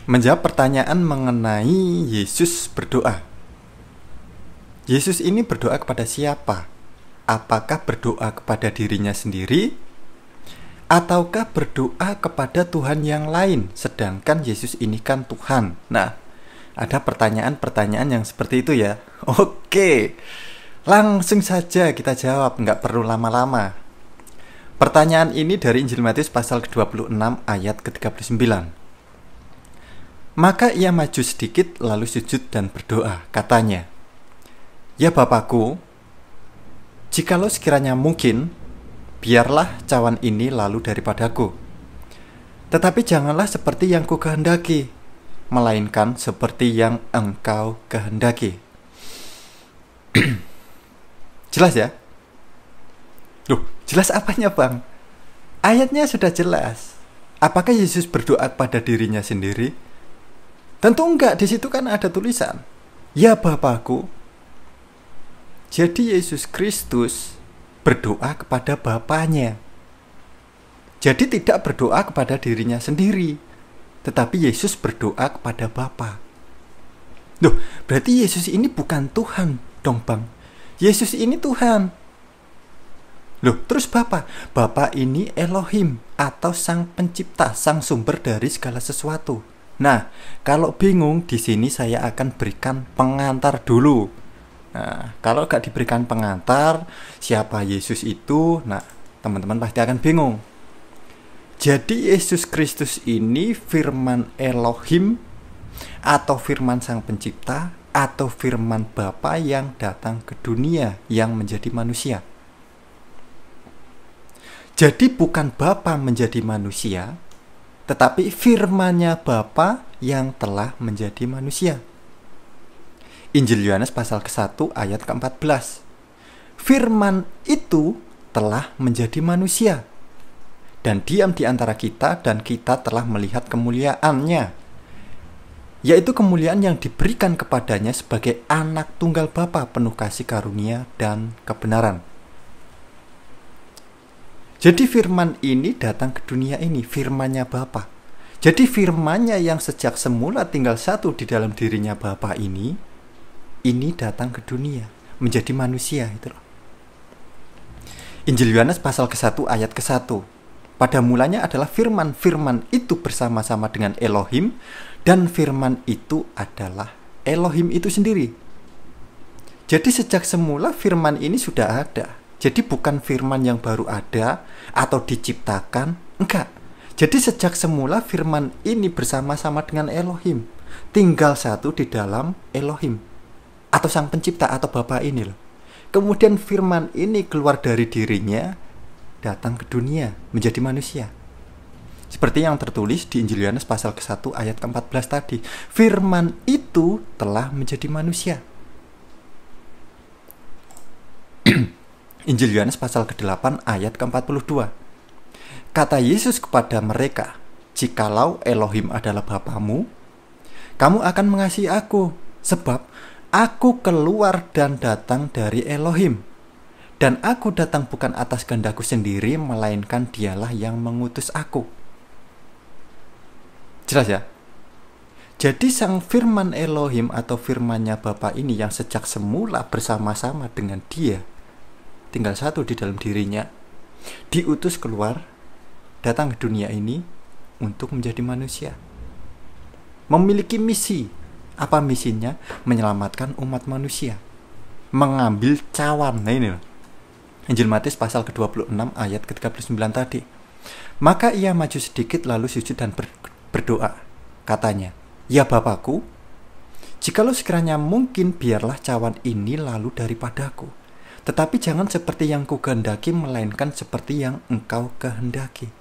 menjawab pertanyaan mengenai Yesus berdoa. Yesus ini berdoa kepada siapa? Apakah berdoa kepada dirinya sendiri? Ataukah berdoa kepada Tuhan yang lain? Sedangkan Yesus ini kan Tuhan. Nah, ada pertanyaan-pertanyaan yang seperti itu ya. Oke, langsung saja kita jawab, nggak perlu lama-lama. Pertanyaan ini dari Injil Matius pasal ke-26 ayat ke-39. Maka ia maju sedikit lalu sujud dan berdoa, katanya, "Ya Bapakku, jikalau sekiranya mungkin, biarlah cawan ini lalu daripadaku. Tetapi janganlah seperti yang kukehendaki, melainkan seperti yang Engkau kehendaki." Jelas ya? Loh, jelas apanya Bang? Ayatnya sudah jelas. Apakah Yesus berdoa pada dirinya sendiri? Tentu enggak, di situ kan ada tulisan, "Ya Bapakku." Jadi Yesus Kristus berdoa kepada Bapanya. Jadi tidak berdoa kepada dirinya sendiri, tetapi Yesus berdoa kepada Bapa. Loh, berarti Yesus ini bukan Tuhan dong Bang. Yesus ini Tuhan. Loh, terus Bapa? Bapa ini Elohim atau Sang Pencipta, Sang Sumber dari segala sesuatu. Nah, kalau bingung, di sini saya akan berikan pengantar dulu. Nah, kalau gak diberikan pengantar, siapa Yesus itu? Nah, teman-teman pasti akan bingung. Jadi Yesus Kristus ini firman Elohim atau firman Sang Pencipta atau firman Bapa yang datang ke dunia yang menjadi manusia. Jadi bukan Bapa menjadi manusia, tetapi firman-Nya Bapa yang telah menjadi manusia. Injil Yohanes pasal ke-1 ayat ke-14. Firman itu telah menjadi manusia dan diam di antara kita, dan kita telah melihat kemuliaan-Nya, yaitu kemuliaan yang diberikan kepadanya sebagai anak tunggal Bapa, penuh kasih karunia dan kebenaran. Jadi firman ini datang ke dunia ini, firman-Nya Bapa. Jadi firman-Nya yang sejak semula tinggal satu di dalam dirinya Bapa ini datang ke dunia, menjadi manusia itu loh. Injil Yohanes pasal ke-1 ayat ke-1. Pada mulanya adalah firman, firman itu bersama-sama dengan Elohim, dan firman itu adalah Elohim itu sendiri. Jadi sejak semula firman ini sudah ada. Jadi bukan firman yang baru ada atau diciptakan, enggak. Jadi sejak semula firman ini bersama-sama dengan Elohim, tinggal satu di dalam Elohim atau Sang Pencipta atau Bapa ini loh. Kemudian firman ini keluar dari dirinya, datang ke dunia, menjadi manusia. Seperti yang tertulis di Injil Yohanes pasal ke-1 ayat ke-14 tadi, firman itu telah menjadi manusia. Injil Yohanes pasal ke-8 ayat ke-42. Kata Yesus kepada mereka, "Jikalau Elohim adalah Bapamu, kamu akan mengasihi aku, sebab aku keluar dan datang dari Elohim. Dan aku datang bukan atas kehendakku sendiri, melainkan Dialah yang mengutus aku." Jelas ya? Jadi sang firman Elohim atau firman-Nya Bapa ini yang sejak semula bersama-sama dengan Dia, tinggal satu di dalam dirinya, diutus keluar, datang ke dunia ini untuk menjadi manusia. Memiliki misi. Apa misinya? Menyelamatkan umat manusia. Mengambil cawan. Nah ini loh. Injil Matius pasal ke-26 ayat ke-39 tadi. Maka ia maju sedikit lalu sujud dan berdoa. Katanya, "Ya Bapakku, jikalau sekiranya mungkin, biarlah cawan ini lalu daripadaku. Tetapi jangan seperti yang kukehendaki, melainkan seperti yang Engkau kehendaki."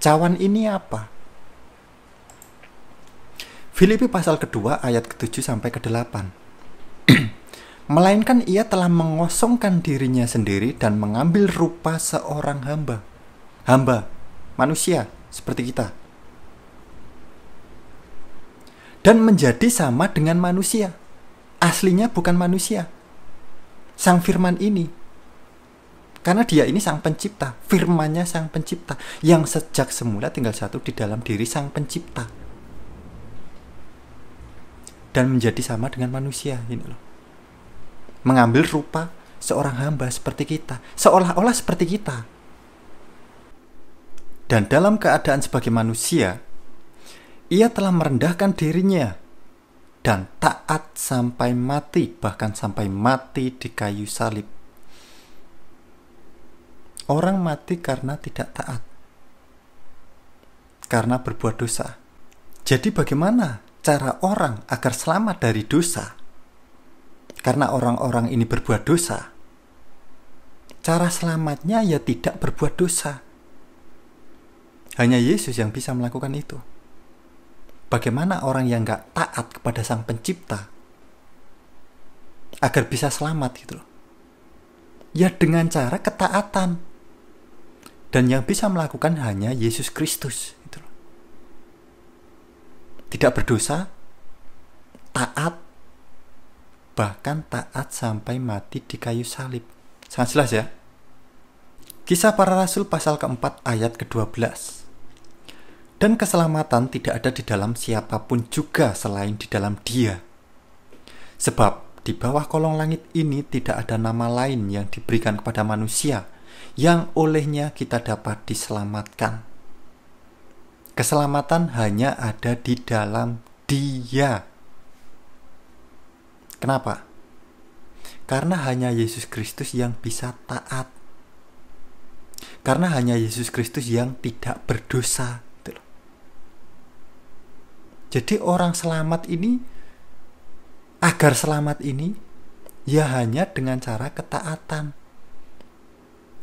Cawan ini apa? Filipi pasal kedua ayat ke-7 sampai ke-8. Melainkan ia telah mengosongkan dirinya sendiri dan mengambil rupa seorang hamba. Hamba, manusia seperti kita. Dan menjadi sama dengan manusia. Aslinya bukan manusia. Sang firman ini. Karena Dia ini Sang Pencipta, firman-Nya Sang Pencipta yang sejak semula tinggal satu di dalam diri Sang Pencipta. dan menjadi sama dengan manusia ini loh. Mengambil rupa seorang hamba seperti kita, seolah-olah seperti kita. Dan dalam keadaan sebagai manusia, ia telah merendahkan dirinya dan taat sampai mati, bahkan sampai mati di kayu salib. Orang mati karena tidak taat, karena berbuat dosa. Jadi bagaimana cara orang agar selamat dari dosa? Karena orang-orang ini berbuat dosa. Cara selamatnya ya tidak berbuat dosa. Hanya Yesus yang bisa melakukan itu. Bagaimana orang yang gak taat kepada Sang Pencipta agar bisa selamat gitu loh? Ya dengan cara ketaatan. Dan yang bisa melakukan hanya Yesus Kristus gitu loh. Tidak berdosa, taat, bahkan taat sampai mati di kayu salib. Sangat jelas ya. Kisah Para Rasul pasal keempat ayat ke-12. Dan keselamatan tidak ada di dalam siapapun juga selain di dalam Dia. Sebab di bawah kolong langit ini tidak ada nama lain yang diberikan kepada manusia yang olehnya kita dapat diselamatkan. Keselamatan hanya ada di dalam Dia. Kenapa? Karena hanya Yesus Kristus yang bisa taat. Karena hanya Yesus Kristus yang tidak berdosa. Jadi orang selamat ini, agar selamat ini, ya hanya dengan cara ketaatan.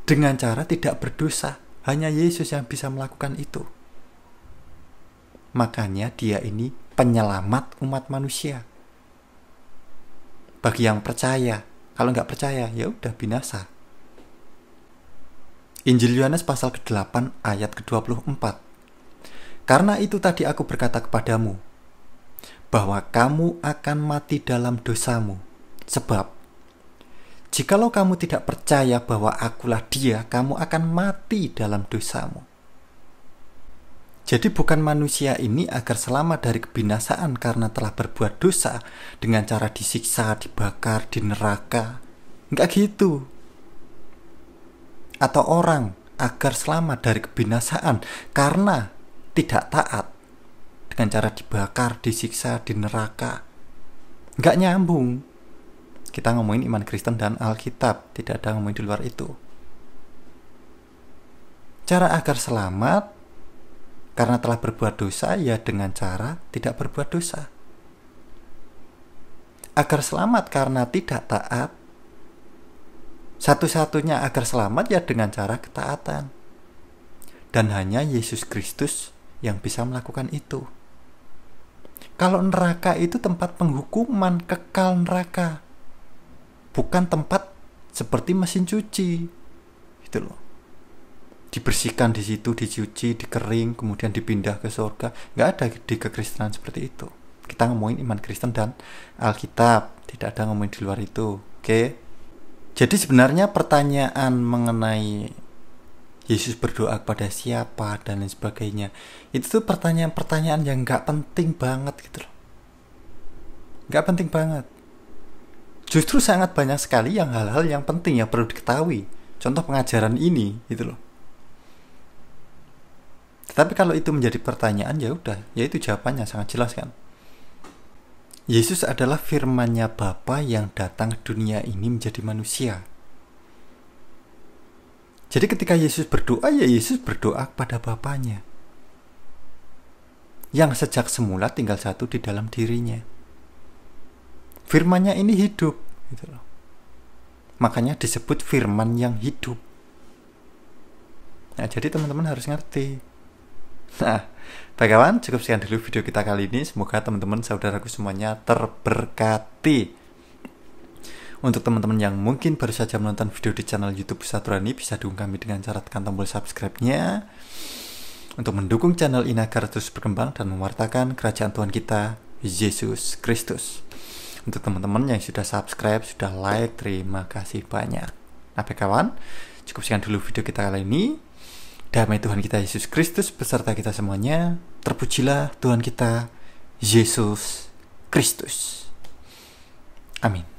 Dengan cara tidak berdosa. Hanya Yesus yang bisa melakukan itu. Makanya Dia ini penyelamat umat manusia. Bagi yang percaya, kalau nggak percaya, ya udah binasa. Injil Yohanes pasal ke-8 ayat ke-24. Karena itu tadi aku berkata kepadamu, bahwa kamu akan mati dalam dosamu. Sebab, jikalau kamu tidak percaya bahwa akulah Dia, kamu akan mati dalam dosamu. Jadi bukan manusia ini agar selamat dari kebinasaan karena telah berbuat dosa dengan cara disiksa, dibakar, di neraka. Enggak gitu. Atau orang agar selamat dari kebinasaan karena tidak taat dengan cara dibakar, disiksa, di neraka. Enggak nyambung. Kita ngomongin iman Kristen dan Alkitab, tidak ada ngomongin di luar itu. Cara agar selamat karena telah berbuat dosa, ya dengan cara tidak berbuat dosa. Agar selamat karena tidak taat, satu-satunya agar selamat ya dengan cara ketaatan. Dan hanya Yesus Kristus yang bisa melakukan itu. Kalau neraka itu tempat penghukuman, kekal neraka. Bukan tempat seperti mesin cuci. Gitu loh. Dibersihkan di situ, dicuci, dikering, kemudian dipindah ke surga. Nggak ada di kekristenan seperti itu. Kita ngomongin iman Kristen dan Alkitab, tidak ada ngomongin di luar itu. Oke? Jadi sebenarnya pertanyaan mengenai Yesus berdoa kepada siapa dan lain sebagainya, itu tuh pertanyaan-pertanyaan yang nggak penting banget gitu loh. Nggak penting banget. Justru sangat banyak sekali yang hal-hal yang penting yang perlu diketahui. Contoh pengajaran ini gitu loh. Tapi kalau itu menjadi pertanyaan, ya udah, ya itu jawabannya sangat jelas kan. Yesus adalah firman-Nya Bapa yang datang ke dunia ini menjadi manusia. Jadi ketika Yesus berdoa, ya Yesus berdoa kepada Bapanya. Yang sejak semula tinggal satu di dalam dirinya. Firman-Nya ini hidup, gitu loh. Makanya disebut firman yang hidup. Nah, jadi teman-teman harus ngerti. Nah, baik kawan, cukup sekian dulu video kita kali ini. Semoga teman-teman saudaraku semuanya terberkati. Untuk teman-teman yang mungkin baru saja menonton video di channel YouTube Saturani, bisa dukung kami dengan cara tekan tombol subscribe-nya untuk mendukung channel ini agar terus berkembang dan mewartakan kerajaan Tuhan kita, Yesus Kristus. Untuk teman-teman yang sudah subscribe, sudah like, terima kasih banyak. Nah, baik kawan, cukup sekian dulu video kita kali ini. Damai Tuhan kita Yesus Kristus beserta kita semuanya. Terpujilah Tuhan kita Yesus Kristus. Amin.